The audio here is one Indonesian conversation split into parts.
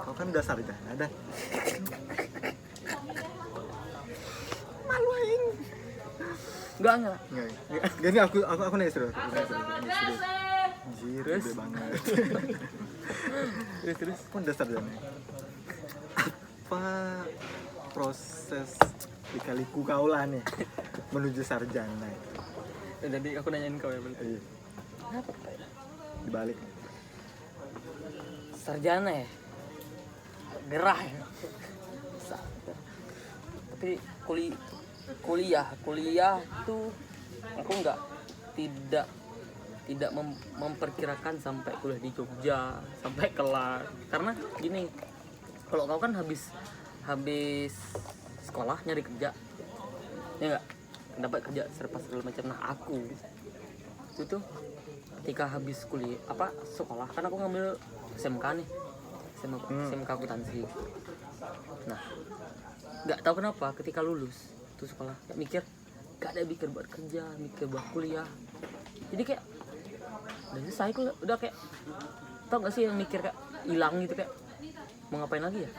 Kau kan udah sarjana dah. Malu aing. Enggak. Gini aku nanya serius. Anjir, Terus? gede banget. Terus. Kan udah sarjana. Apa proses lika-liku kau lah nih menuju sarjana itu? Jadi aku nanyain kau ya, berarti. Iya, Apa ya? dibalik. Sarjana ya? Gerah ya? Tapi kuliah itu aku tidak memperkirakan sampai kuliah di Jogja, sampai kelar. Karena gini, kalau kau kan habis sekolah nyari kerja, ya enggak dapat kerja segala macam. Nah aku itu tuh ketika habis kuliah sekolah, kan aku ngambil SMK nih, SMK akuntansi. Nah nggak tahu kenapa ketika lulus tuh sekolah kayak mikir gak ada mikir buat kerja, mikir buat kuliah. Jadi kayak udah selesai, udah kayak tau gak sih yang mikir kayak hilang gitu, kayak mau ngapain lagi ya.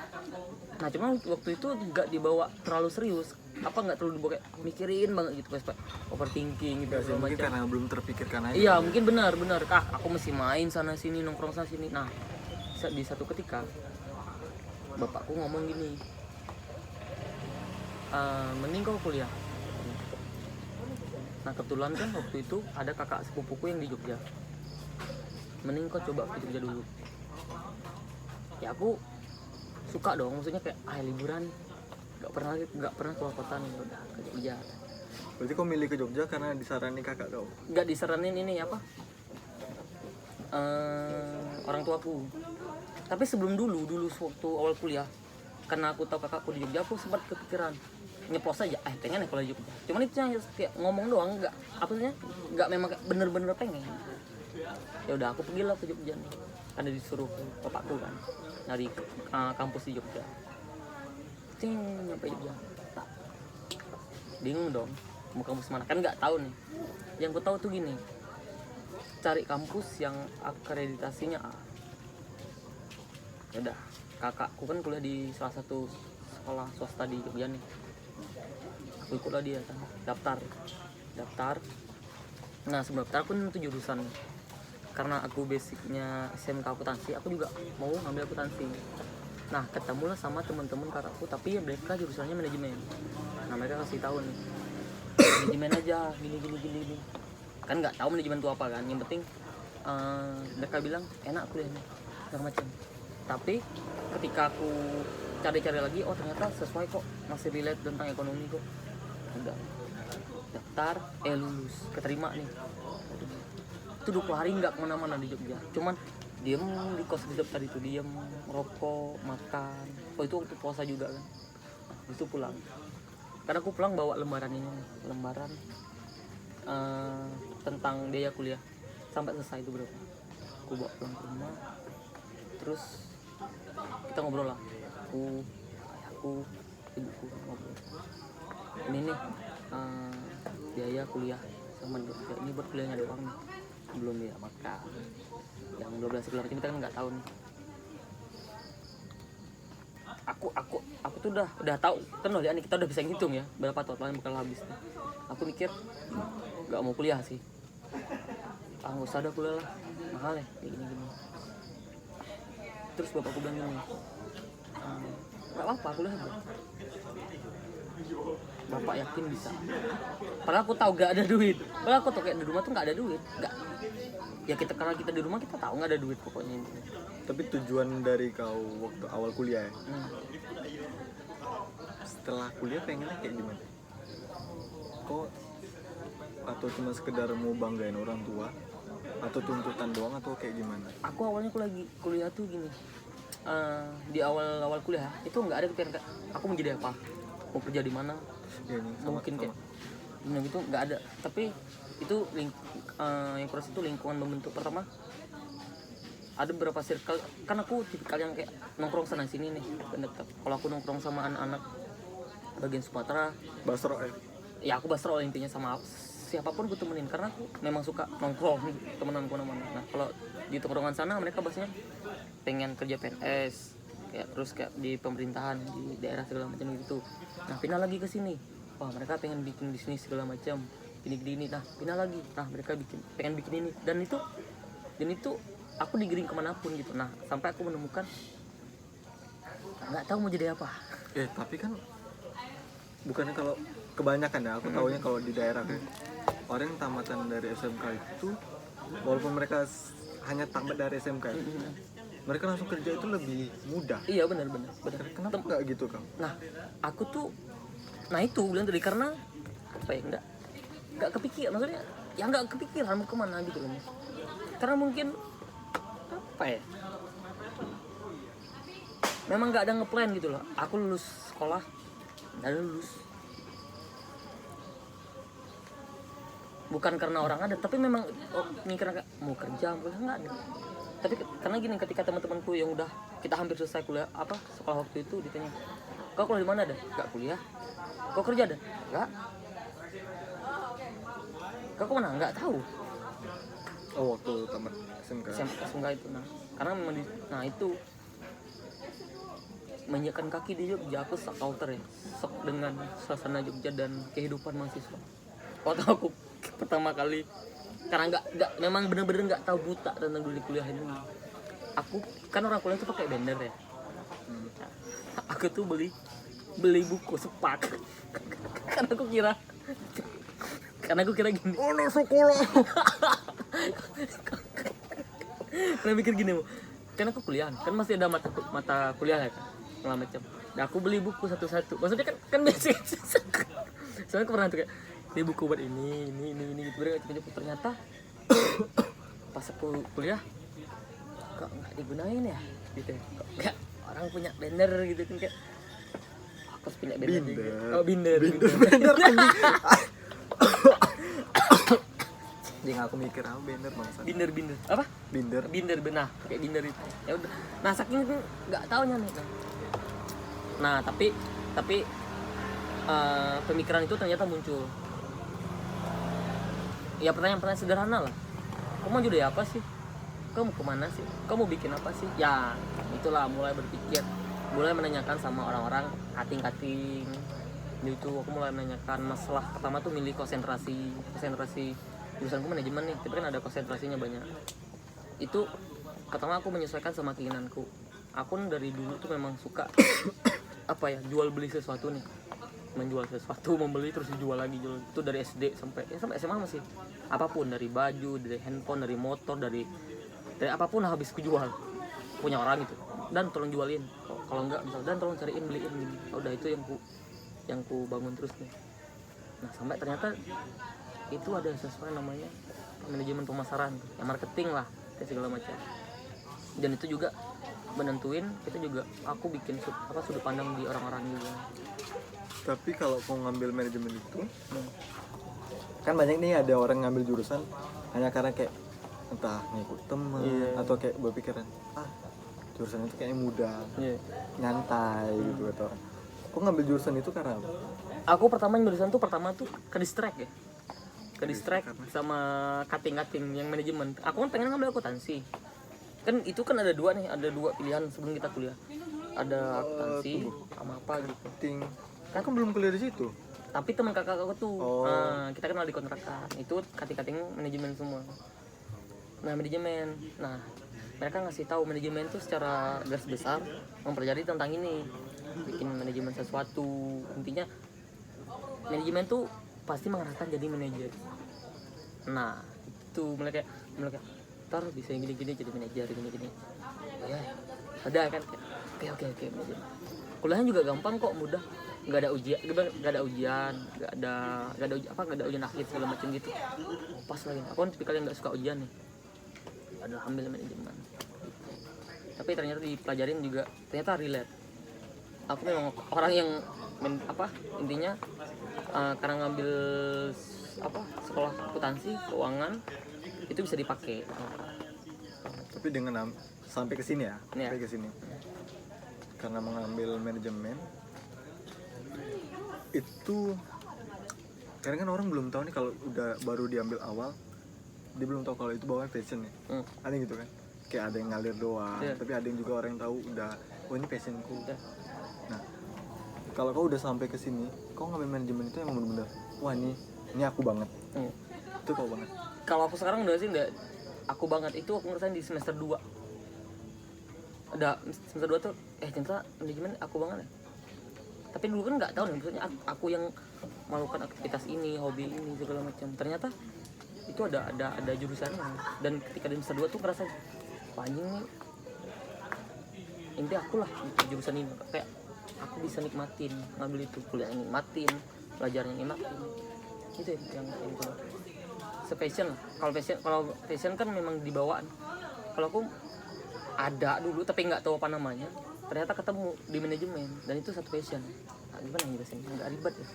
Nah cuma waktu itu nggak dibawa terlalu serius, nggak terlalu dibawa kayak mikirin banget gitu, pas overthinking gitu. Mungkin karena belum terpikirkan aja. Iya mungkin benar aku mesti main sana sini, nongkrong sana sini. Nah di satu ketika bapakku ngomong gini, mending kau kuliah. Nah kebetulan kan waktu itu ada kakak sepupuku yang di Jogja, mending kau coba ke Jogja dulu. Ya aku suka dong, maksudnya kayak liburan, nggak pernah keluar kota nih, udah ke Jogja. Berarti kau milih ke Jogja karena disarani kakak kau? Nggak disaranin ini orang tuaku. Tapi sebelum dulu waktu awal kuliah, karena aku tahu kakakku di Jogja, aku sempat kepikiran nyeplos aja, pengen ya kalau di Jogja. Cuman itu yang kayak ngomong doang, nggak memang bener-bener pengen. Ya udah aku pergilah ke Jogja nih, karena disuruh bapakku kan nyari kampus di Jogja. Nyampe Jogja, bingung dong mau kampus mana, kan nggak tahu nih. Yang ku tahu tuh gini, cari kampus yang akreditasinya A. Ya udah, kakakku kan kuliah di salah satu sekolah swasta di Jogja nih, aku ikutlah dia kan, daftar. Nah sebelum daftar aku nentu jurusan, karena aku basicnya SMK akuntansi, aku juga mau ngambil akuntansi. Nah ketemulah sama teman-teman kakakku, tapi ya mereka jurusannya manajemen. Nah mereka kasih tahu nih, manajemen aja, gini. Kan nggak tahu manajemen itu apa kan, yang penting mereka bilang enak kuliahnya segala macam. Tapi ketika aku cari-cari lagi, oh ternyata sesuai kok, masih relate tentang ekonomi kok. Udah daftar, lulus, keterima nih. Itu 20 hari nggak kemana-mana di Jogja, cuman diem di kos di daftar itu, diem rokok, makan. Oh itu waktu puasa juga kan. Nah, itu pulang, karena aku pulang bawa lembaran tentang biaya kuliah sampai selesai itu berapa, aku bawa pulang ke rumah. Terus kita ngobrol lah, ayahku, ibuku ngobrol, ini nih biaya kuliah sama Jogja, ini buat kuliahnya doang nih, belum ya makan yang 12 segala macam, kita kan nggak tahu nih. Aku tuh udah tahu kan loh, kita udah bisa ngitung ya berapa total yang bakal habis nih. Aku mikir nggak mau kuliah sih, nggak usah ada kuliah lah, mahal ya kayak gini. Terus bapakku bilang gini, nggak apa-apa kuliah aja, bapak yakin bisa. Padahal aku tahu gak ada duit, padahal aku tuh kayak di rumah tuh nggak ada duit, nggak ya, karena kita di rumah kita tahu nggak ada duit pokoknya. Tapi tujuan dari kau waktu awal kuliah ya? Setelah kuliah pengennya kayak gimana? Kok atau cuma sekedar mau banggain orang tua, atau tuntutan doang, atau kayak gimana? Aku awalnya kuliah tuh gini, di awal kuliah itu nggak ada kepikiran aku mau jadi apa, mau kerja di mana, Ya, mungkin kayak gitu nggak ada. Tapi itu yang proses itu lingkungan membentuk. Pertama ada beberapa circle, kan aku tipikal yang kayak nongkrong sana sini nih. Kalau aku nongkrong sama anak-anak bagian Sumatera, Basro ya aku Basro intinya, sama siapapun gue temenin, karena aku memang suka nongkrong temenan kemana-mana. Nah kalau di tongkrongan sana mereka bahasanya pengen kerja PNS, kayak terus kayak di pemerintahan di daerah segala macam gitu. Nah pindah lagi ke sini, wah mereka pengen bikin bisnis segala macam gini, nah pindah lagi, nah mereka pengen bikin ini dan itu aku digiring kemanapun gitu. Nah sampai aku menemukan nggak tahu mau jadi apa. Tapi kan bukannya kalau kebanyakan ya, aku taunya kalau di daerah kayak orang yang tamatan dari SMK itu walaupun mereka hanya tamat dari SMK ya, mereka langsung kerja itu lebih mudah. Iya benar. Kenapa nggak gitu Kang? Nah aku tuh itu bilang tadi karena apa ya, nggak kepikir, maksudnya ya nggak kepikiran mau kemana gitu loh. Karena mungkin apa ya, memang nggak ada ngeplan gitu loh. Aku lulus sekolah dan lulus bukan karena orang ada, tapi memang mikir mau kerja nggak ada. Tapi karena gini, ketika teman-temanku yang udah kita hampir selesai kuliah sekolah waktu itu ditanya, kau kuliah di mana? Ada nggak kuliah? Kau kerja? Ada nggak? Kau kemana? Nggak tahu. Waktu tamat SMK itu. Nah karena memang itu menginjakan kaki di Jogja, aku shock dengan suasana Jogja dan kehidupan mahasiswa. Waktu aku pertama kali, karena nggak memang bener-bener nggak tahu, buta tentang dunia kuliah ini. Aku kan orang kuliah tuh pakai blender ya. Aku tuh beli buku sepak karena aku kira gini. Oh no, sekolah. Karena mikir gini, kan aku kuliah kan masih ada mata kuliah ya kan, segala macam. Nah aku beli buku satu-satu, maksudnya kan basic. Soalnya aku pernah tuh kayak ini buku buat ini gitu, ternyata pas aku kuliah kok nggak digunain ya gitu, kayak orang punya blender gitu kan, kayak aku harus punya blender juga. Binder. Jangan aku mikir blender bangsa. Binder apa? Binder benar, kayak binder itu. Ya udah. Nah saking nggak taunya nih. Nah tapi pemikiran itu ternyata muncul. Ya pertanyaan sederhana lah. Kamu mau jadi apa sih? Kamu kemana sih? Kamu mau bikin apa sih? Ya itulah mulai berpikir, mulai menanyakan sama orang-orang kating-kating. Itu aku mulai menanyakan masalah. Pertama tuh milih konsentrasi jurusanku manajemen nih, tapi kan ada konsentrasinya banyak. Itu pertama aku menyesuaikan sama keinginanku. Aku dari dulu tuh memang suka jual beli sesuatu nih, menjual sesuatu, membeli terus dijual lagi, jual. Itu dari SD sampai SMA masih. Apapun, dari baju, dari handphone, dari motor, dari apapun habis kujual punya orang gitu. Dan tolong jualin, kalau enggak misal, dan tolong cariin, beliin gini. Udah itu yang ku bangun terus nih. Nah sampai ternyata itu ada sesuatu namanya manajemen pemasaran, ya marketing lah, kayak segala macam. Dan itu juga menentuin kita juga, aku bikin sudut pandang di orang-orang juga. Tapi kalau mau ngambil manajemen itu kan banyak nih, ada orang ngambil jurusan hanya karena kayak entah ngikut temen atau kayak berpikiran jurusan itu kayaknya mudah, nyantai gitu atau orang. Kok ngambil jurusan itu karena apa? Aku pertama tuh ke distract sama cutting yang manajemen. Aku kan pengen ngambil akuntansi. Kan itu kan ada dua pilihan sebelum kita kuliah. Ada akuntansi sama apa gitu. Kan belum kuliah di situ. Tapi teman kakak aku tuh, kita kenal di kontrakan. Itu cutting manajemen semua. Nah manajemen, mereka ngasih tahu manajemen tuh secara garis besar mempelajari tentang ini, bikin manajemen sesuatu. Intinya manajemen tuh pasti mengarahkan jadi manajer. Nah itu mereka ntar bisa gini jadi manajer gini. Ya ada kan, oke manajemen. Kuliahnya juga gampang kok, mudah, nggak ada ujian akhir segala macam gitu. Pas lagi aku kan tipikal yang nggak suka ujian nih, adalah ambil manajemen. Tapi ternyata dipelajarin juga ternyata relate. Aku memang orang yang intinya karena ngambil sekolah akuntansi keuangan itu bisa dipakai. Tapi dengan sampai ke sini sampai ke sini karena mengambil manajemen itu, karena kan orang belum tahu nih, kalau udah baru diambil awal dia belum tahu kalau itu bawahnya passion nih. Aneh gitu kan. kayak ada yang ngalir doang, tapi ada yang juga orang yang tahu udah, oh ini passionku. Nah, kalau kau udah sampai ke sini, kau ngambil manajemen itu emang bener-bener, wah ini aku banget. Itu kau banget. Kalau aku sekarang udah sih enggak aku banget, itu aku ngerasain di semester 2. Ada semester 2 tuh ternyata manajemen aku banget ya. Tapi dulu kan nggak tahu nih, maksudnya aku yang melakukan aktivitas ini, hobi ini segala macam. Ternyata itu ada jurusannya. Dan ketika di semester 2 tuh ngerasa anjing nih, inti aku lah gitu, jurusan ini kayak aku bisa nikmatin ngambil itu, kuliah nikmatin, belajarnya nikmatin. Itu yang passion lah. Kalau passion kan memang dibawaan. Kalau aku ada dulu tapi nggak tahu apa namanya, ternyata ketemu di manajemen dan itu satu passion. Nah, gimana yang jelasin? Nggak ribet ya.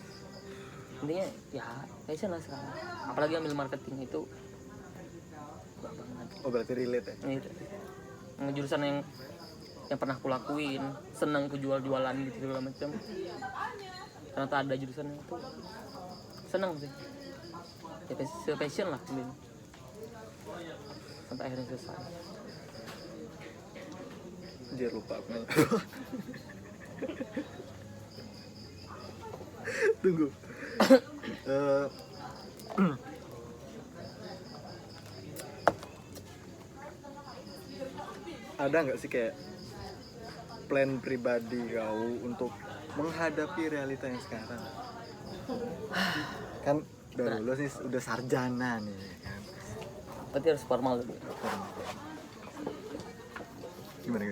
Intinya ya passion lah sekarang. Apalagi ambil marketing itu gak banget. Oh berarti relate ya? Gitu. Jurusan yang pernah aku lakuin, senang aku jualan gitu segala macam. Ternyata ada jurusan yang itu senang sih. Ya passion lah ini. Sampai akhirnya selesai. Anjir lupa aku nanya. Tunggu. Ada nggak sih kayak plan pribadi kau untuk menghadapi realita yang sekarang? Kan udah lulus nih, udah sarjana nih kan. Berarti harus formal dulu. Gimana?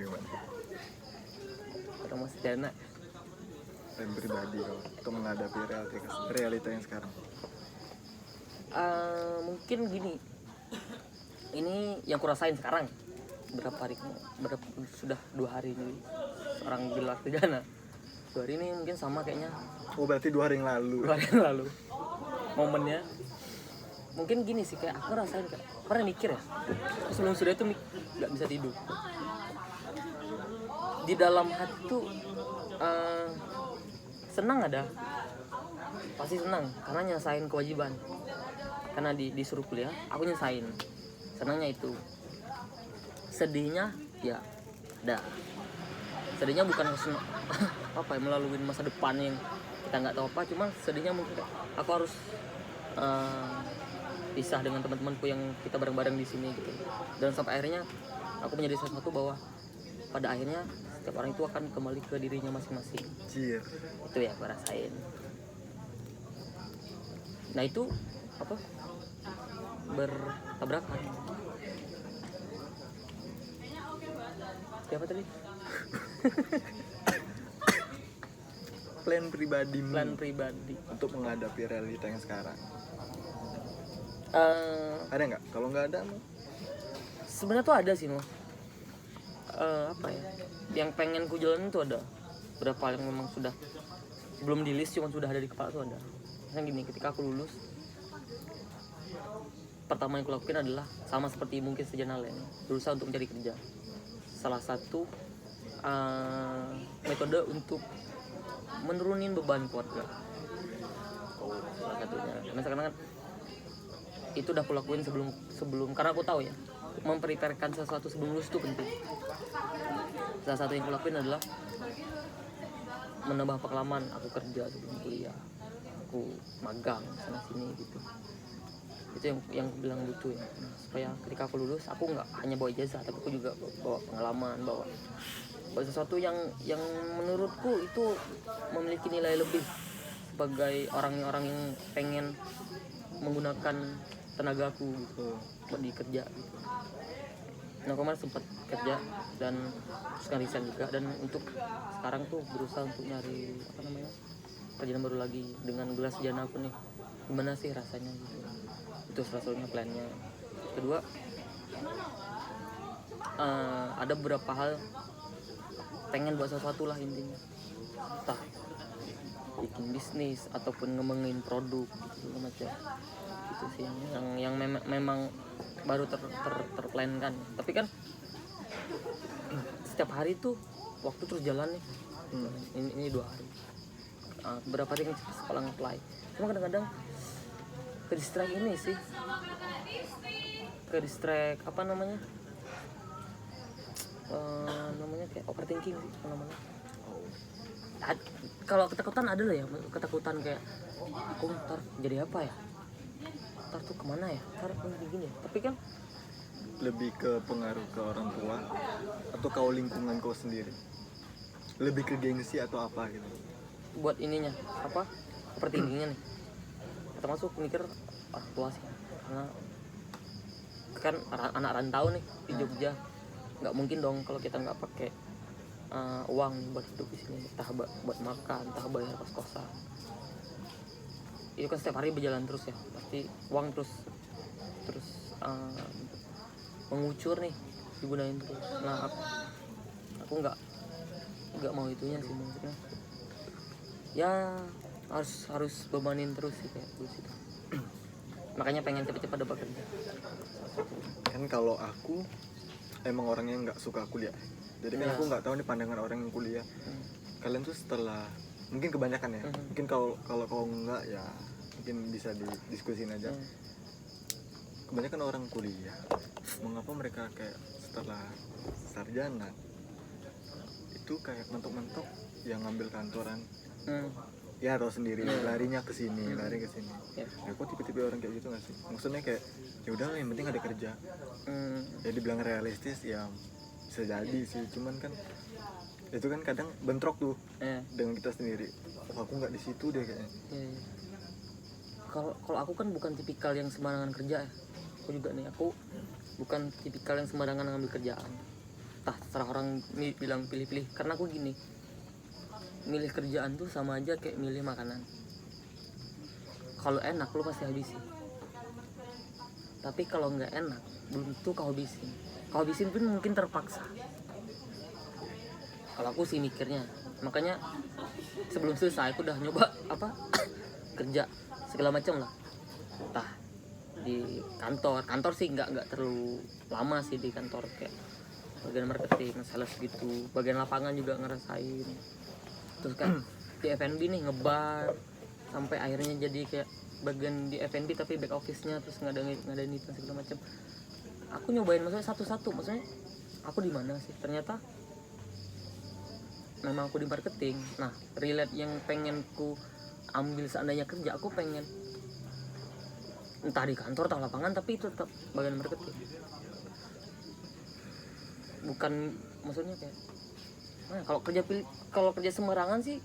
Kita masih sarjana. Plan pribadi kau untuk menghadapi realita yang sekarang. Mungkin gini. Ini yang kurasain sekarang. Sudah 2 hari ini seorang gelar sarjana. 2 hari ini mungkin sama kayaknya. Oh berarti 2 hari yang lalu. 2 hari yang lalu. Momennya mungkin gini sih, kayak aku rasain kayak pernah mikir ya, aku sebelum sudah itu nggak bisa tidur di dalam hati tuh. Senang ada, pasti senang karena nyelesain kewajiban, karena disuruh kuliah aku nyelesain, senangnya itu. Sedihnya ya ada, sedihnya bukan apa ya, melalui masa depan yang kita nggak tahu apa, cuman sedihnya mungkin aku harus pisah dengan teman-temanku yang kita bareng-bareng di sini gitu. Dan sampai akhirnya aku menjadi sesuatu bahwa pada akhirnya setiap orang itu akan kembali ke dirinya masing-masing. Cier. Itu ya aku rasain. Nah itu apa, bertabrakan. Siapa tadi? Plan pribadimu untuk menghadapi realita yang sekarang. Ada nggak? Kalau nggak ada, sebenarnya tuh ada sih, apa ya? Yang pengen ku jalanin tuh ada. Berapa yang memang sudah belum di list, cuma sudah ada di kepala tuh ada. Misalnya gini, ketika aku lulus, pertama yang aku lakuin adalah sama seperti mungkin sarjana lain, berusaha untuk mencari kerja. Salah satu metode untuk menurunin beban keluarga. Salah satunya. Karena sekarang kan itu udah aku lakuin sebelum karena aku tahu ya, memprepare-kan sesuatu sebelum lulus itu penting. Salah satu yang aku lakuin adalah menambah pengalaman. Aku kerja sebelum kuliah, aku magang sana sini gitu. Itu yang aku bilang butuh ya, supaya ketika aku lulus aku nggak hanya bawa ijazah, tapi aku juga bawa pengalaman, bawa sesuatu yang menurutku itu memiliki nilai lebih sebagai orang-orang yang pengen menggunakan tenagaku gitu buat dikerja gitu. Nah kemarin sempat kerja dan terus resign juga, dan untuk sekarang tuh berusaha untuk nyari kerjaan baru lagi dengan gelar sarjana aku nih. Gimana sih rasanya gitu. Itu salah satunya plannya. Kedua, ada beberapa hal pengen buat sesuatu lah intinya, entah bikin bisnis ataupun ngembangin produk gitu macam itu sih yang memang baru terplankan. Tapi kan setiap hari tuh waktu terus jalan nih. Ini 2 hari, berapa hari kan sekolah nge-apply, cuma kadang-kadang ke distract ini sih, ke distract namanya kayak overthinking sih namanya. Kalau ketakutan ada lah ya, ketakutan kayak aku ntar jadi apa ya, ntar tuh kemana ya, ntar gini ya. Tapi kan Lebih ke pengaruh ke orang tua atau kau lingkungan kau sendiri, lebih ke gengsi atau apa gitu? buat ininya apa overthinkingnya nih, termasuk mikir orang tua sih, karena kan anak rantau nih di Jogja, nggak mungkin dong kalau kita nggak pakai uang buat hidup di sini, entah buat makan, entah bayar kos-kosan. Itu kan setiap hari berjalan terus ya, pasti uang terus mengucur nih, digunain terus. Nah aku nggak mau itunya sih, maksudnya ya harus bebanin terus sih kayak terus itu. Makanya pengen cepet-cepet dapat kerja. Kan kalau aku emang orangnya nggak suka kuliah, jadi kan Iya. aku nggak tahu nih pandangan orang yang kuliah. Kalian tuh setelah, mungkin kebanyakan ya, mungkin kalau kau nggak ya mungkin bisa didiskusin aja. Kebanyakan orang kuliah, mengapa mereka kayak setelah sarjana itu kayak mentok-mentok yang ngambil kantoran, ya tau sendiri, larinya ke sini, lari ke sini. Ya. Ya kok tipe-tipe orang kayak gitu nggak sih? Maksudnya kayak ya udah yang penting ada kerja. Ya dibilang realistis ya bisa jadi sih, cuman kan itu kan kadang bentrok tuh dengan kita sendiri. Oh, aku nggak di situ deh kayaknya. Kalau aku kan bukan tipikal yang sembarangan kerja ya. Aku juga nih, aku bukan tipikal yang sembarangan ngambil kerjaan. Terserah orang bilang pilih-pilih, karena aku gini, milih kerjaan tuh sama aja kayak milih makanan. Kalau enak lu pasti habisin, tapi kalau nggak enak belum tentu kau habisin pun mungkin terpaksa. Kalau aku sih mikirnya, makanya sebelum selesai aku udah nyoba kerja segala macam lah, entah di kantor sih nggak terlalu lama sih di kantor, kayak bagian marketing, sales gitu, bagian lapangan juga ngerasain. Terus kan di F&B nih, ngebar, sampai akhirnya jadi kayak bagian di F&B tapi back office-nya, terus ngadain itu segala macam. Aku nyobain maksudnya satu-satu, maksudnya aku di mana sih, ternyata memang aku di marketing. Nah relate yang pengen ku ambil seandainya kerja, aku pengen entah di kantor atau lapangan, tapi itu tetap bagian marketing. Bukan maksudnya kayak kalau kerja sembarangan sih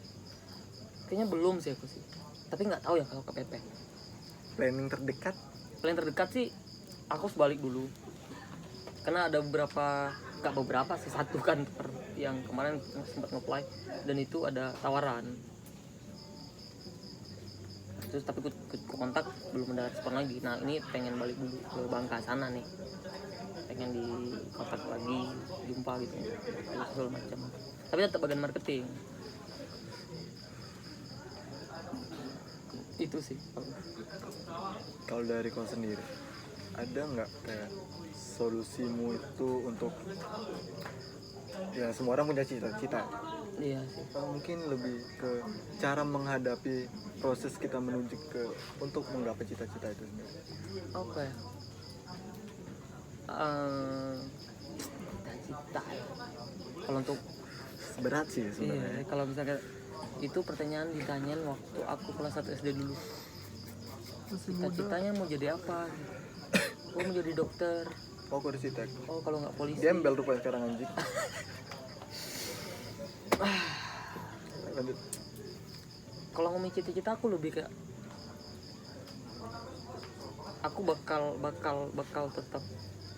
kayaknya belum sih aku sih, tapi nggak tahu ya kalau kepepet. Planning terdekat Sih aku sebalik dulu, karena ada beberapa sih, satu kantor yang kemarin sempat nge-apply dan itu ada tawaran, terus tapi ku kontak belum ada respon lagi. Nah ini pengen balik dulu ke Bangka sana nih, pengen di kontak lagi, jumpa gitu segala macam, tapi tetap bagian marketing. Itu sih. kalau dari kau sendiri, ada nggak kayak solusimu itu untuk, ya semua orang punya cita-cita. Iya sih. Mungkin lebih ke cara menghadapi proses kita menuju ke untuk menggapai cita-cita itu sendiri. Apa ya? Cita-cita ya. Kalau untuk Berat sih sebenarnya. kalau misalnya itu pertanyaan ditanyain waktu aku kelas 1 SD dulu. Cita-citanya mau jadi apa? Oh mau jadi dokter. Oh, kok disitek. Oh kalau nggak polisi. Gembel rupanya sekarang anjing. Lanjut. Kalau ngomongin cita-cita aku lebih kayak aku bakal tetap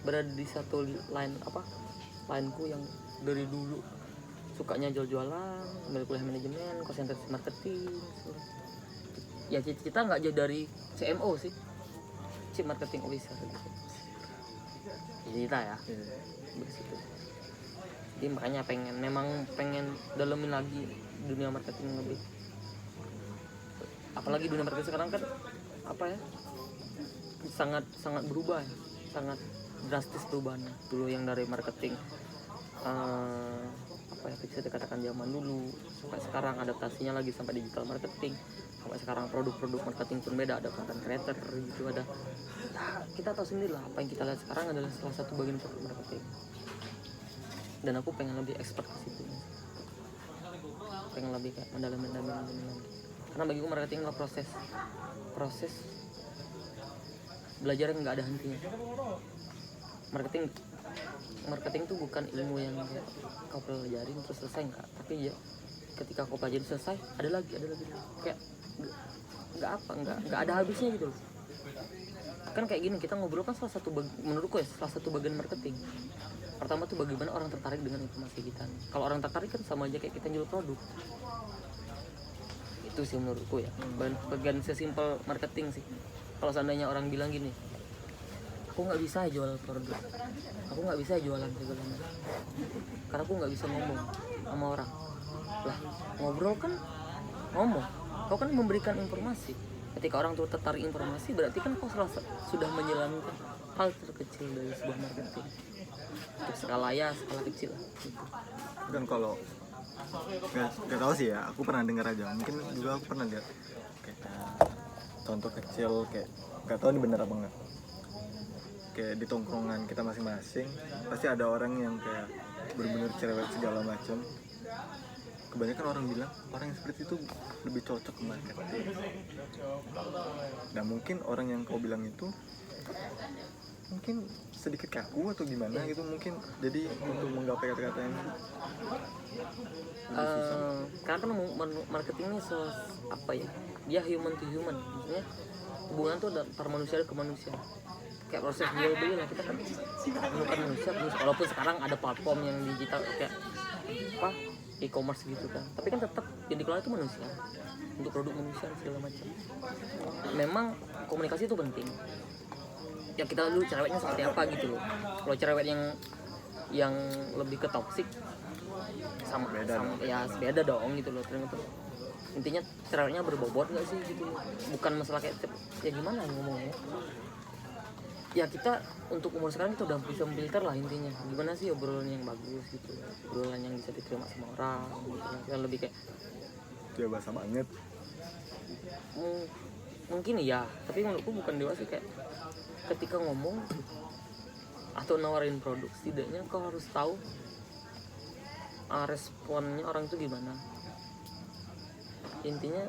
berada di satu lineku yang dari dulu sukanya jual-jualan, ambil kuliah manajemen, konsentrasi marketing. Ya cita-cita nggak jauh dari CMO sih, Chief Marketing Officer gitu. Cita ya, begitu. Jadi makanya pengen dalemin lagi dunia marketing lebih. Apalagi dunia marketing sekarang kan sangat berubah ya, sangat drastis perubahannya. Dulu yang dari marketing bisa dikatakan zaman dulu, sampai sekarang adaptasinya lagi sampai digital marketing, sampai sekarang produk-produk marketing pun beda, ada content creator gitu, ada kita tahu sendiri lah, apa yang kita lihat sekarang adalah salah satu bagian produk marketing. dan aku pengen lebih expert ke situ, pengen lebih kayak mendalami lagi, karena bagiku marketing adalah proses belajar yang nggak ada hentinya. Marketing tuh bukan ilmu yang kayak kau pelajarin terus selesai, enggak, tapi ya ketika kau pelajari selesai ada lagi kayak nggak ada habisnya gitu loh. Kan kayak gini, kita ngobrol kan menurutku ya salah satu bagian marketing. Pertama tuh bagaimana orang tertarik dengan informasi kita. Kalau orang tertarik kan sama aja kayak kita jual produk. Itu sih menurutku ya, bagian sesimpel marketing sih. Kalau seandainya orang bilang gini, aku nggak bisa jual produk, aku nggak bisa jualan segala macam, karena aku nggak bisa ngomong sama orang. Lah, ngobrol kan ngomong, kau kan memberikan informasi. Ketika orang tuh tertarik informasi, berarti kan kau sudah menjalankan hal terkecil dari sebuah marketing. Untuk skala kecil lah gitu. Kan kalau nggak tahu sih ya, aku pernah dengar aja, mungkin juga aku pernah lihat kayak contoh kecil, kayak nggak tahu ini benar apa enggak, kayak di tongkrongan kita masing-masing pasti ada orang yang kayak benar-benar cerewet segala macam. Kebanyakan orang bilang orang yang seperti itu lebih cocok ke marketing. Dan mungkin orang yang kau bilang itu mungkin sedikit kaku atau gimana gitu, mungkin jadi untuk menggapai kata-kata yang karena kan marketing ini apa ya, dia human to human, maksudnya hubungan tuh antara manusia ke manusia, kayak proses jual beli lah. Kita kan bukan manusia, walaupun sekarang ada platform yang digital kayak apa e-commerce gitu kan, tapi kan tetap yang dikelola itu manusia untuk produk manusia segala macam. Memang komunikasi itu penting ya, kita dulu cerewetnya seperti apa gitu loh. Kalau cerewet yang lebih ke toxic sama ya beda dong gitu loh. Ternyata intinya cerewetnya berbobot nggak sih gitu, bukan masalah kayak ya gimana ngomongnya ya. Kita untuk umur sekarang kita udah bisa memfilter lah intinya, gimana sih obrolan yang bagus gitu, obrolan yang bisa diterima sama orang gitu. Kita lebih kayak dia bahasa banget mungkin ya, tapi menurutku bukan dewasa. Kayak ketika ngomong atau nawarin produk, setidaknya kau harus tahu responnya orang itu gimana. Intinya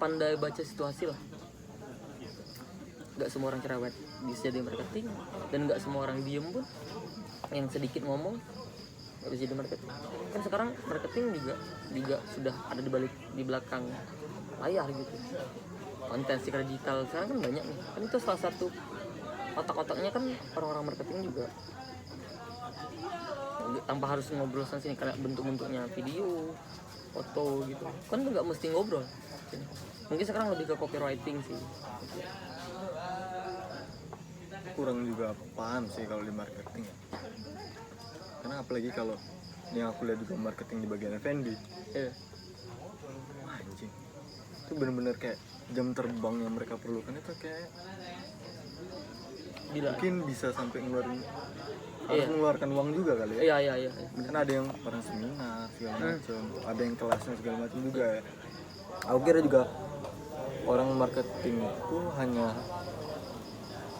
pandai baca situasi lah. Gak semua orang cerewet bisa jadi marketing, dan gak semua orang diem pun yang sedikit ngomong gak bisa jadi marketing. Kan sekarang marketing juga sudah ada di belakang layar gitu. Konten secara digital sekarang kan banyak nih. Kan itu salah satu otak-otaknya kan orang-orang marketing juga. Tanpa harus ngobrol sana sini, kayak bentuk-bentuknya video, foto gitu. Kan nggak mesti ngobrol. Mungkin sekarang lebih ke copywriting sih. Kurang juga paham sih kalau di marketing ya. Karena apalagi kalau yang aku lihat juga marketing di bagian F&B. Anjing. Itu benar-benar kayak jam terbang yang mereka perlukan itu kayak Gila. Mungkin bisa sampai harus mengeluarkan uang juga kali ya. Iya. Kan ada yang orang seminar segala macam, ada yang kelasnya segala macam juga ya. Aku kira juga orang marketing itu hanya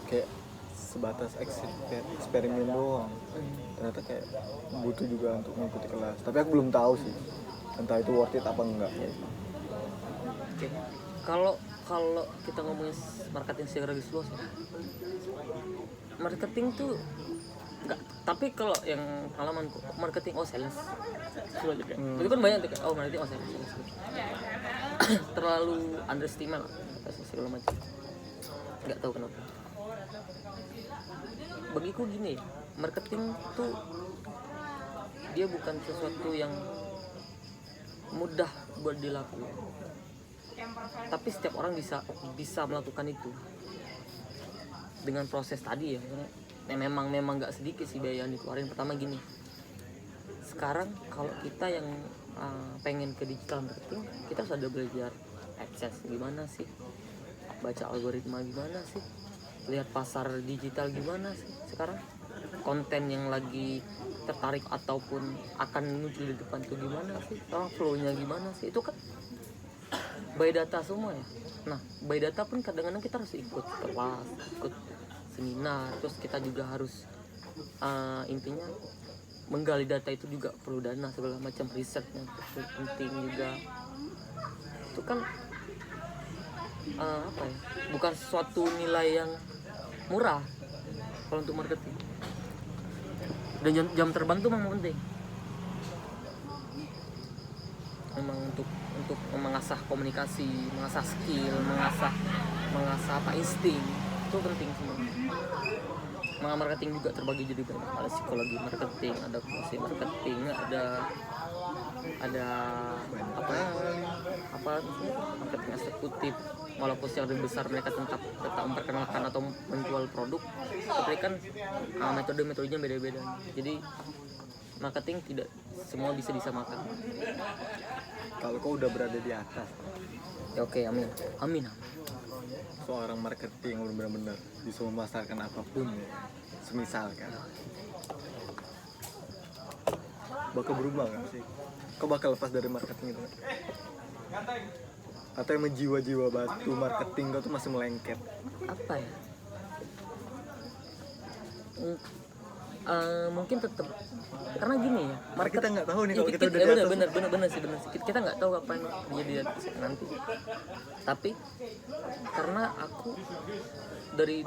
kayak sebatas eksperimen doang. Ternyata kayak butuh juga untuk mengikuti kelas. Tapi aku belum tahu sih entah itu worth it apa enggak. Oke. Kalau kita ngomongin marketing secara luas, marketing tuh enggak. Tapi kalau yang pengalamanku, marketing sales. Itu kan banyak tuh kayak marketing sales. Terlalu underestimate lah segala macam. Enggak tahu kenapa. Bagiku gini, marketing tuh dia bukan sesuatu yang mudah buat dilakukan, tapi setiap orang bisa melakukan itu dengan proses tadi ya. Memang nggak sedikit sih biaya yang dikeluarin. Pertama gini, sekarang kalau kita yang pengen ke digital marketing, kita sudah belajar AdSense gimana sih, baca algoritma gimana sih, lihat pasar digital gimana sih sekarang, konten yang lagi tertarik ataupun akan muncul di depan tuh gimana sih, sekarang flow-nya gimana sih. Itu kan by data semua ya. Nah, by data pun kadang-kadang kita harus ikut kelas, ikut seminar, terus kita juga harus intinya menggali data itu juga perlu dana, segala macam risetnya penting juga. Itu kan apa ya, bukan suatu nilai yang murah kalau untuk marketing. Dan jam terbang tuh memang penting, memang untuk mengasah komunikasi, mengasah skill, mengasah apa, insting itu penting semua. Marketing juga terbagi jadi banyak, ada psikologi marketing, ada komunikasi marketing, ada apa marketing eksekutif. Walaupun secara besar mereka tetap memperkenalkan atau menjual produk, tapi kan metodenya beda-beda. Jadi marketing tidak semua bisa disamakan. Kalau kau udah berada di atas, Ya oke, amin. seorang marketing yang benar-benar bisa memasarkan apapun ya, semisal kan, bakal berubah nggak sih? Kau bakal lepas dari marketing itu nggak? Atau yang menjiwa-jiwa batu marketing kau tuh masih melengket? Apa ya? Mungkin tetap, karena gini ya, Karena kita nggak tahu nih kalau kita udah di atas. bener sih. Kita nggak tahu apa yang jadi nanti. Tapi karena aku dari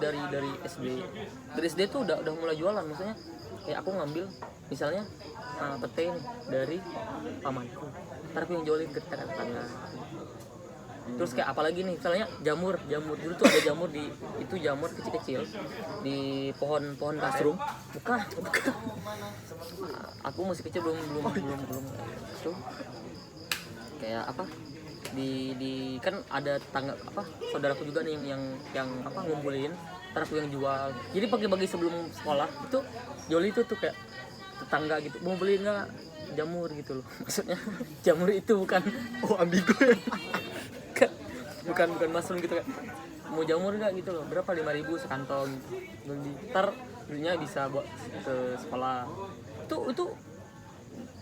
SD tuh udah mulai jualan, maksudnya kayak aku ngambil misalnya pete nih dari pamanku, ntar aku yang jualin ke tetangga. Terus kayak apalagi nih, misalnya jamur dulu tuh ada jamur jamur kecil-kecil di pohon kasrum. Bukan. Aku masih kecil, belum itu. Kayak apa? Di kan ada tetangga apa? Saudaraku juga nih yang apa ngumpulin, ntar aku yang jual. Jadi pagi-pagi sebelum sekolah itu Joli itu tuh kayak tetangga gitu, mau beli nggak jamur gitu loh. Maksudnya jamur itu bukan Ambigu ya. bukan mushroom gitu, kayak mau jamur nggak gitu loh, berapa, 5.000 sekantong beli, ntar belinya bisa buat ke sekolah.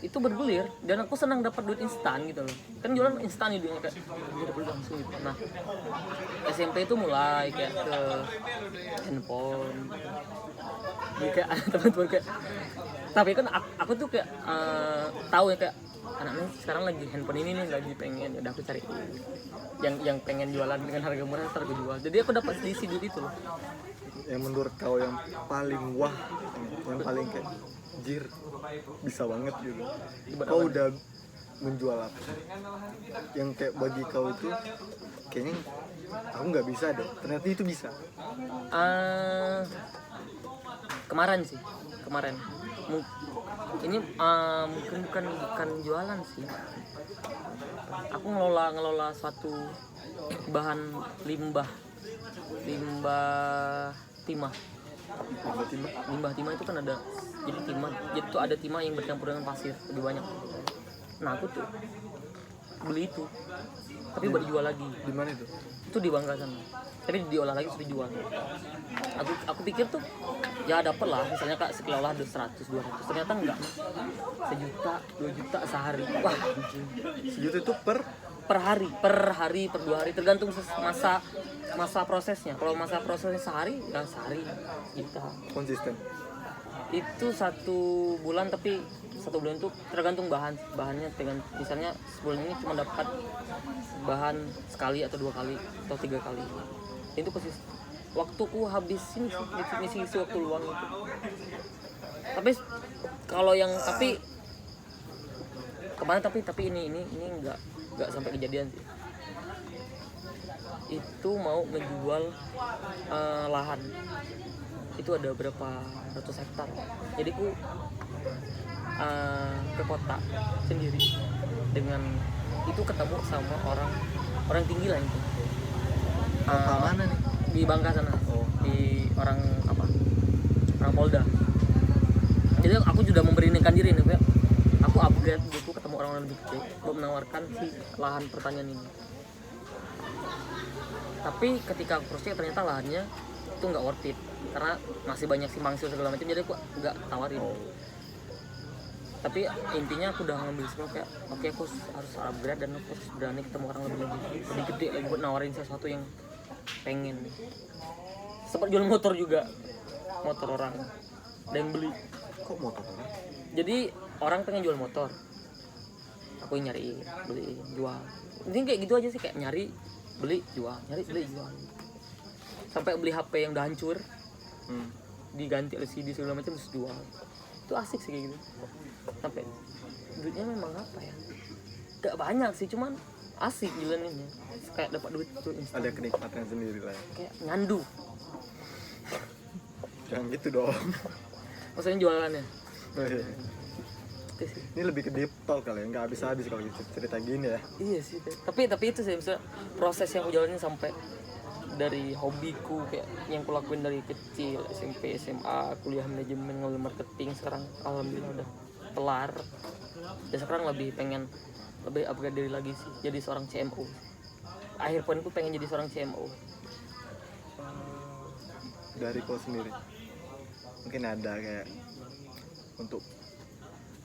Itu bergulir, dan aku senang dapat duit instan gitu loh, kan jualan instan gitu kayak udah beli langsung gitu. Nah SMP itu mulai kayak ke handphone, jadi kayak ada teman-teman kayak, tapi kan aku tuh kayak tahu ya, kayak anaknya sekarang lagi handphone ini nih lagi pengen, udah aku cari yang pengen jualan dengan harga murah, ntar aku jual. Jadi aku dapat selisih duit itu loh. Yang menurut kau yang paling wah, yang paling kayak jir, bisa banget gitu, kau udah menjual apa yang kayak bagi kau itu kayaknya aku nggak bisa deh, ternyata itu bisa? Kemarin ini mungkin bukan jualan sih, aku ngelola suatu bahan limbah timah. Limbah timah itu kan ada, jadi tuh ada timah yang bercampur dengan pasir lebih banyak. Nah aku tuh beli itu, tapi buat dijual lagi. Di mana itu? Itu di Bangka sana, tapi diolah lagi terus dijual. Aku pikir tuh ya dapet lah, misalnya kak sekilo olah 100-200, ternyata enggak, 1 juta 2 juta sehari. Wah anjing. 1 juta itu per hari, per 2 hari, tergantung masa prosesnya. Kalau masa prosesnya sehari, ya sehari kita konsisten. Itu 1 bulan, tapi 1 bulan itu tergantung bahannya. Dengan misalnya sebulan ini cuma dapat bahan sekali atau 2 kali atau 3 kali. Itu konsisten. Waktuku habis ini ngisi waktu luang itu. Tapi kalau yang kemarin tapi ini enggak sampai kejadian sih. Itu mau menjual lahan. Itu ada berapa ratus hektar. Jadi ku ke kota sendiri, dengan itu ketemu sama orang tinggi lah itu. Mana nih? Di Bangka sana. Di orang Polda. Jadi aku sudah memberanikan diri nih, Pak. Aku upgrade gitu, ketemu orang lebih gede, buat menawarkan si lahan pertanian ini. Tapi ketika aku proses ternyata lahannya itu nggak worth it, karena masih banyak simpang siur segala macam, jadi aku nggak tawarin. Tapi intinya aku udah ngambil semua, kayak oke, aku harus upgrade dan aku harus berani ketemu orang lebih gede lagi buat nawarin sesuatu yang pengen. Sempat jual motor juga, motor orang, ada yang beli. Kok motor orang? Jadi orang pengen jual motor, aku yang nyari, beli, jual. Ini kayak gitu aja sih, kayak nyari, beli, jual, nyari, beli, jual. Sampai beli HP yang udah hancur, diganti LCD segala macam terus jual. Itu asik sih kayak gitu. Sampai duitnya memang apa ya? Gak banyak sih, cuman asik jalaninnya. Kayak dapat duit tuh instan. Ada kenikmatan sendiri lah. Kayak nyandu. Jangan gitu dong. Maksudnya jualannya. Itu sih. Ini lebih ke deep talk kali ya, nggak habis-habis kalau gitu cerita gini ya. Iya sih. Tapi itu sih misalnya proses yang aku jalanin sampai dari hobiku kayak yang aku lakuin dari kecil, SMP, SMA, kuliah manajemen, ngambil marketing, sekarang alhamdulillah udah kelar. Dan sekarang lebih upgrade diri lagi sih, jadi seorang CMO. Akhir poinku pengen jadi seorang CMO. Dari kau sendiri mungkin ada kayak untuk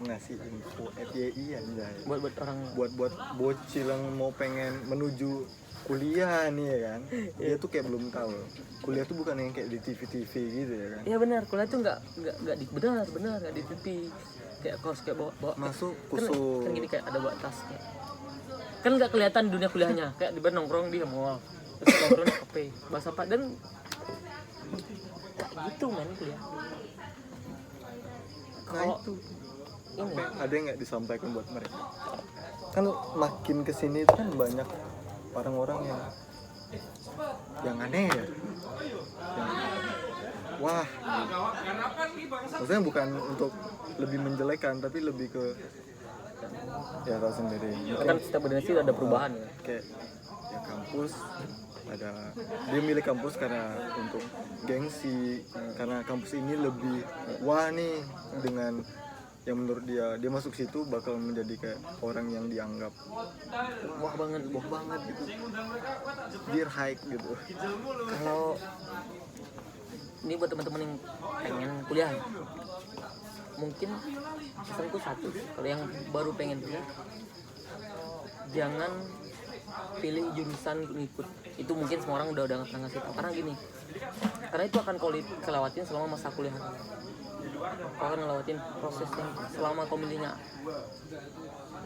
ngasih info FYI aja ya. Buat orang buat bocil yang mau pengen menuju kuliah nih ya kan, dia tuh kayak belum tahu kuliah tuh bukan yang kayak di TV gitu ya kan. Iya benar, kuliah tuh nggak di benar nggak di TV. Kayak kos kayak bawa Masuk kan, kusut kan gini kayak ada bawa tas kayak. Kan nggak kelihatan dunia kuliahnya, kayak di nongkrong di mall, terus nongkrong di kafe, bahasa apa dan kayak gitu men kuliah. nah Kalau itu ini ada yang nggak disampaikan buat mereka kan makin kesini kan banyak orang-orang yang aneh ya, yang wah maksudnya bukan untuk lebih menjelekan tapi lebih ke ya tahu sendiri kan setiap generasi ada perubahan ya. kayak ya kampus ada dia milih kampus karena untuk gengsi, karena kampus ini lebih wah nih dengan yang menurut dia masuk situ bakal menjadi kayak orang yang dianggap wah banget gitu, dia high gitu. Kalau ini buat teman-teman yang pengen kuliah ya, mungkin pesanku satu, kalau yang baru pengen kuliah jangan pilih jurusan ikut itu, mungkin semua orang udah pernah ngasih tahu, karena gini, karena itu akan kau lewatin selama masa kuliah. Kau akan ngelewatin prosesnya selama kau milihnya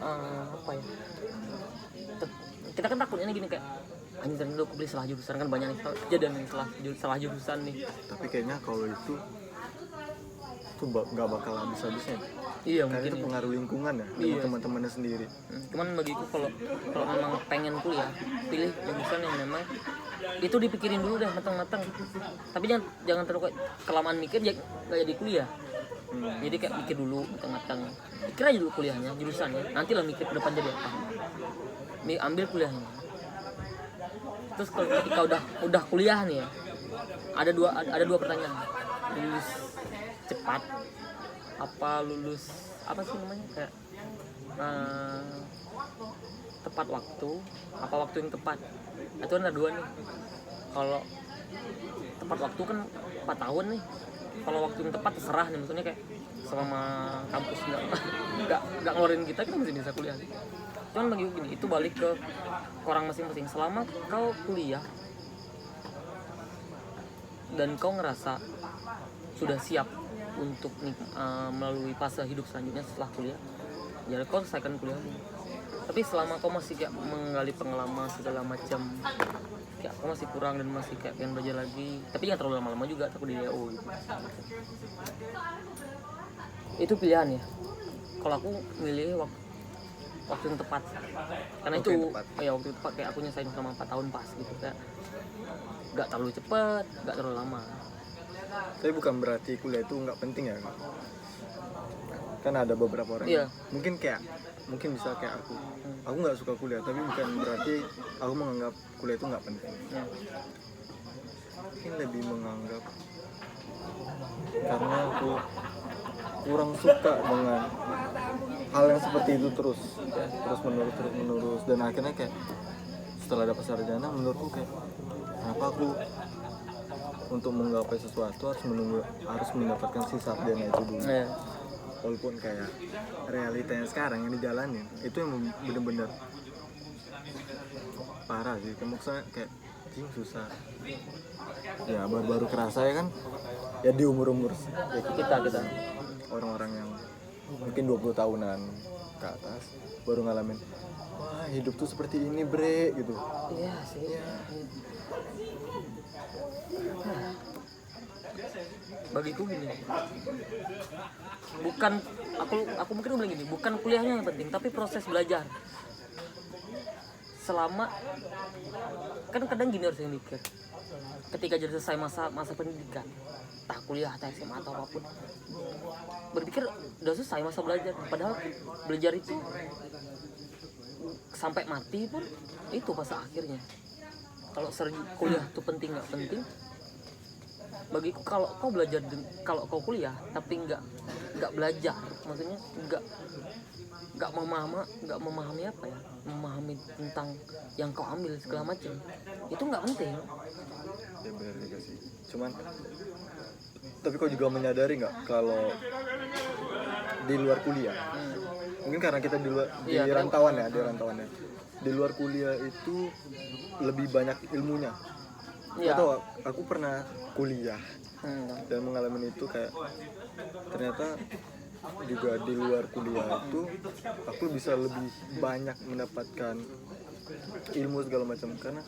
apa ya, kita kan takutnya gini kayak anjir tadi aku beli salah jurusan, kan banyak nih kejadian yang salah jurusan nih. Tapi kayaknya kalau itu tuh nggak bakal habis-habisnya. Iya Karena mungkin itu ya. pengaruh lingkungan ya, Iya. teman-temannya sendiri. Cuman bagiku kalau memang pengen kuliah, pilih jurusan yang memang itu dipikirin dulu deh matang-matang. Tapi jangan terlalu kelamaan mikir nggak jadi kuliah. Jadi kayak mikir dulu matang-matang. Pikir aja dulu kuliahnya, jurusannya. Nanti lah mikir ke depan jadi apa. Ambil kuliahnya. Terus kalau ketika udah kuliah nih ya, ada dua pertanyaan. Lulus cepat apa lulus apa sih namanya kayak tepat waktu, apa waktu yang tepat. Itu kan ada dua nih. Kalau tepat waktu kan 4 tahun nih. Kalau waktu yang tepat terserah nih, maksudnya kayak selama kampus nggak ngeluarin kita masih bisa kuliah. Cuman bagi gini, itu balik ke orang masing-masing. Selama kau kuliah dan kau ngerasa sudah siap untuk melalui fase hidup selanjutnya setelah kuliah, ya kau selesaikan kuliah. Tapi selama kau masih kayak menggali pengalaman segala macam, kayak kau masih kurang dan masih kayak pengen belajar lagi, tapi jangan terlalu lama-lama juga, takut di DO gitu. Itu pilihan ya. Kalau aku milih waktu yang tepat, karena Waktu itu yang tepat. ya waktu yang tepat kayak aku nyesain selama 4 tahun pas gitu, kayak nggak terlalu cepet, nggak terlalu lama. Tapi bukan berarti kuliah itu nggak penting ya. Kan ada beberapa orang. Iya. Mungkin bisa kayak aku. Aku nggak suka kuliah, tapi bukan berarti aku menganggap kuliah itu nggak penting. Ya. Mungkin lebih menganggap karena aku kurang suka dengan hal yang seperti itu terus menerus dan akhirnya kayak setelah dapat sarjana menurutku kayak kenapa aku untuk menggapai sesuatu harus mendapatkan si sarjana itu dulu. Ya. Walaupun kayak realitanya sekarang yang dijalanin itu yang bener-bener parah sih, maksudnya kayak susah ya, baru kerasa ya kan ya di umur ya Kita orang-orang yang mungkin 20 tahunan ke atas baru ngalamin, wah hidup tuh seperti ini bre gitu. Iya sih. Nah, bagiku gini, bukan aku mungkin bilang gini, bukan kuliahnya yang penting tapi proses belajar. Selama kan kadang gini harus yang mikir, ketika jadi selesai masa pendidikan, entah kuliah atau SMA atau apapun, berpikir udah selesai masa belajar, padahal belajar itu sampai mati pun itu masa akhirnya. Kalau kuliah itu penting nggak penting, bagiku kalau kau belajar, kalau kau kuliah tapi nggak belajar, maksudnya nggak memahami apa ya, memahami tentang yang kau ambil segala macam, itu nggak penting. Ya benar juga sih, cuman tapi kau juga menyadari nggak kalau di luar kuliah, mungkin karena kita di luar di rantauan ya, di luar kuliah itu lebih banyak ilmunya. Atau aku pernah kuliah dan mengalami itu, kayak ternyata juga di luar kuliah itu aku bisa lebih banyak mendapatkan ilmu segala macam, karena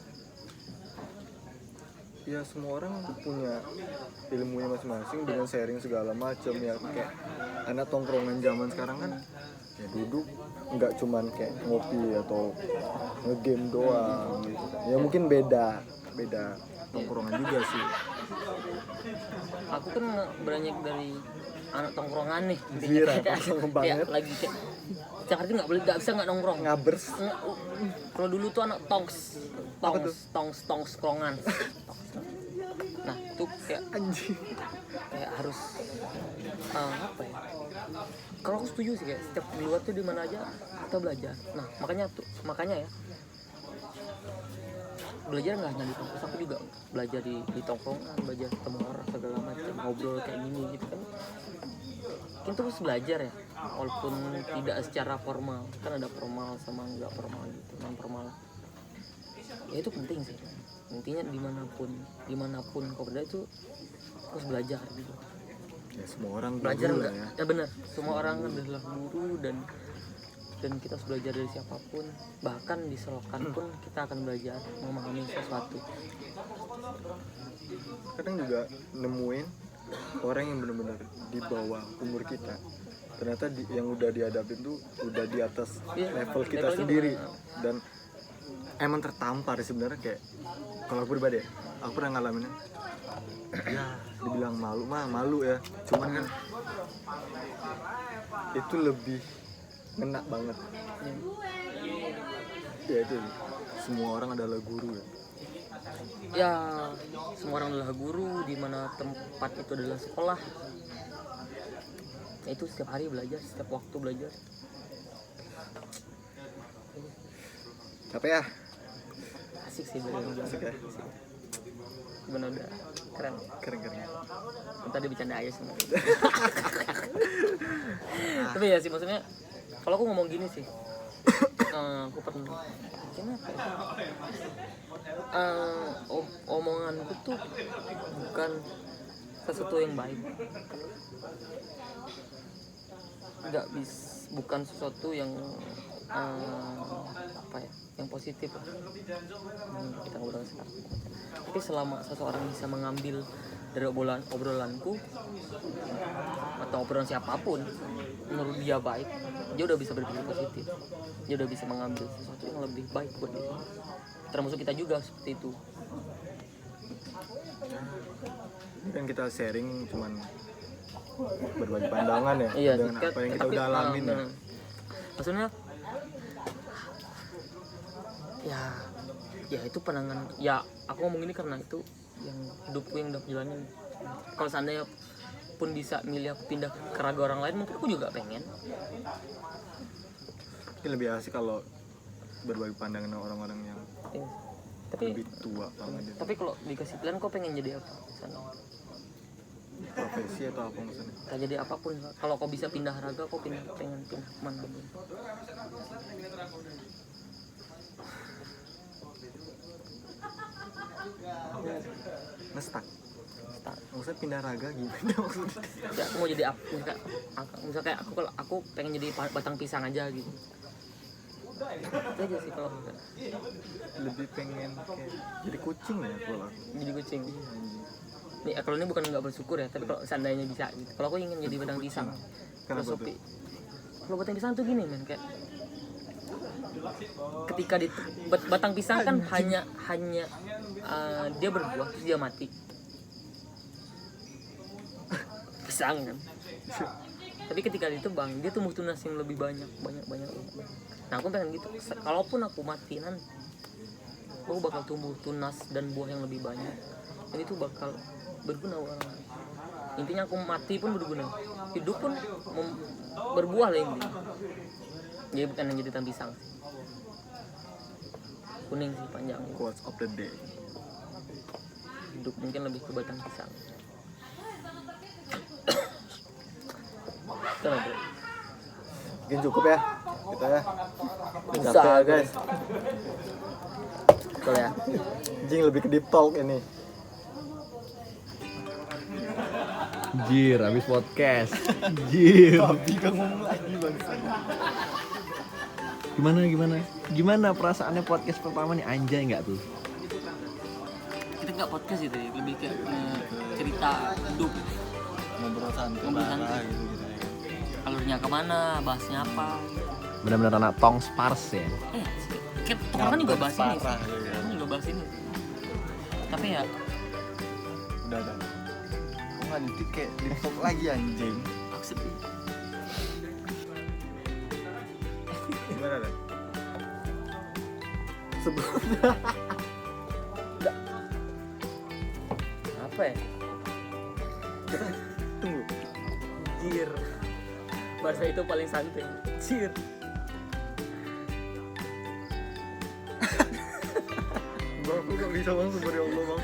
ya semua orang punya ilmunya masing-masing dengan sharing segala macam ya. Kayak anak tongkrongan zaman sekarang kan ya duduk nggak cuman kayak ngopi atau ngegame doang gitu kan. Ya mungkin beda tongkrongan juga sih. Aku kan beranjak dari anak tongkrongan nih, Gila, tongkrong banget. Lagi Jakarta nggak bisa nggak nongkrong. Ngabers. Kalau dulu tuh anak tongs krongan. Nah itu kayak Anjing. kayak harus apa ya? Kalau aku setuju sih, kayak setiap di luar tuh di mana aja kita belajar. Nah makanya ya, belajar nggak hanya di kampus, aku juga belajar di tongkrongan, belajar ketemu orang segala macam, ngobrol kayak gini gitu kan. Kita harus belajar ya, walaupun tidak secara formal, kan ada formal sama nggak formal gitu, non formal. Ya itu penting sih, intinya dimanapun kau berada itu harus belajar gitu. Ya semua orang Belajar guru enggak lah ya benar, semua orang adalah guru, dan kita harus belajar dari siapapun, bahkan di selokan pun kita akan belajar memahami sesuatu. Kadang juga nemuin orang yang benar-benar di bawah umur kita, ternyata yang udah dihadapin tuh udah di atas level kita sendiri, dan emang tertampar sebenarnya. Kayak kalau aku pribadi ya, aku pernah ngalamin ya dibilang malu ya, cuman kan itu lebih ngena banget. Ya itu, semua orang adalah guru ya. Ya semua orang adalah guru, di mana tempat itu adalah sekolah. Ya, itu setiap hari belajar, setiap waktu belajar. Capek ya? Asik sih belajar. Asik ya? Bener udah keren. Tadi bercanda aja semua. Tapi ya sih, maksudnya kalau aku ngomong gini sih, aku pernah omonganku tuh bukan sesuatu yang baik, bukan sesuatu yang apa ya, yang positif lah. Kita ngobrol sekarang. Tapi selama seseorang bisa mengambil dari obrolanku atau obrolan siapapun, menurut dia baik, dia udah bisa berpikir positif, dia udah bisa mengambil sesuatu yang lebih baik buat dia. Termasuk kita juga seperti itu. Kan kita sharing cuman berbagi pandangan ya, Iya, dengan apa yang kita udah alamin ya. Maksudnya ya itu pandangan ya, aku ngomong ini karena itu yang hidupku yang udah jalanin. Kalau seandainya pun bisa milih aku pindah ke raga orang lain, mungkin aku juga pengen. Mungkin lebih asik kalau berbagi pandangan dengan orang-orang yang lebih tua banget. Tapi kalau dikasih pilihan, kau pengen jadi apa sana? Profesi atau apa maksudnya? Tak jadi apapun. Kalau kau bisa pindah raga, kau pengen pindah kemana pun. Ngestak. Maksudnya pindah raga gimana maksudnya? Ya, aku mau jadi misal kayak aku pengen jadi batang pisang aja gitu. Itu aja sih kalau aku. Lebih pengen kayak jadi kucing ya kalau aku. Jadi kucing. Nih kalau ini bukan nggak bersyukur ya, tapi kalau seandainya bisa gitu. Kalau aku ingin jadi batang pisang. Kenapa Filosofi. Kalau batang pisang tuh gini men, kayak ketika di batang pisang kan hanya dia berbuah terus dia mati. Pisang kan. Tapi ketika ditebang dia tumbuh tunas yang lebih banyak. Nah aku pengen gitu. Kalaupun aku mati nanti, aku bakal tumbuh tunas dan buah yang lebih banyak. Dan itu bakal berguna buat orang lain. Intinya aku mati pun berguna, hidup pun berbuah lah intinya. Jadi bukan hanya jadi batang pisang. Kuning sih panjang. Quotes of the day. Hidup mungkin lebih ke batang pisang. Kenapa bro? Mungkin cukup ya kita ya. Bisa, Capek ya guys. Betul ya. Jing lebih ke deep talk ini. Jir, habis podcast. Jir. Tapi kan ngomong lagi bangsa. Gimana perasaannya podcast pertama nih, anjay nggak tuh? Kita nggak podcast gitu ya, lebih kayak cerita hidup. Ngobrol santai. Ngobrol santai. Gitu ya. Alurnya kemana, bahasnya apa. Benar-benar anak tong spars ya. Kayak teman kan juga bahas ini. Parah, ya. Teman juga bahas ini. Tapi ya Udah. Kok nggak ditik kayak deep talk lagi anjing? aku sedih. Gimana deh? Sebelumnya Apa ya? tunggu. Jir. Bahasa itu paling santai. Jir. Bang, aku gak bisa bang, sumber ya Allah bang.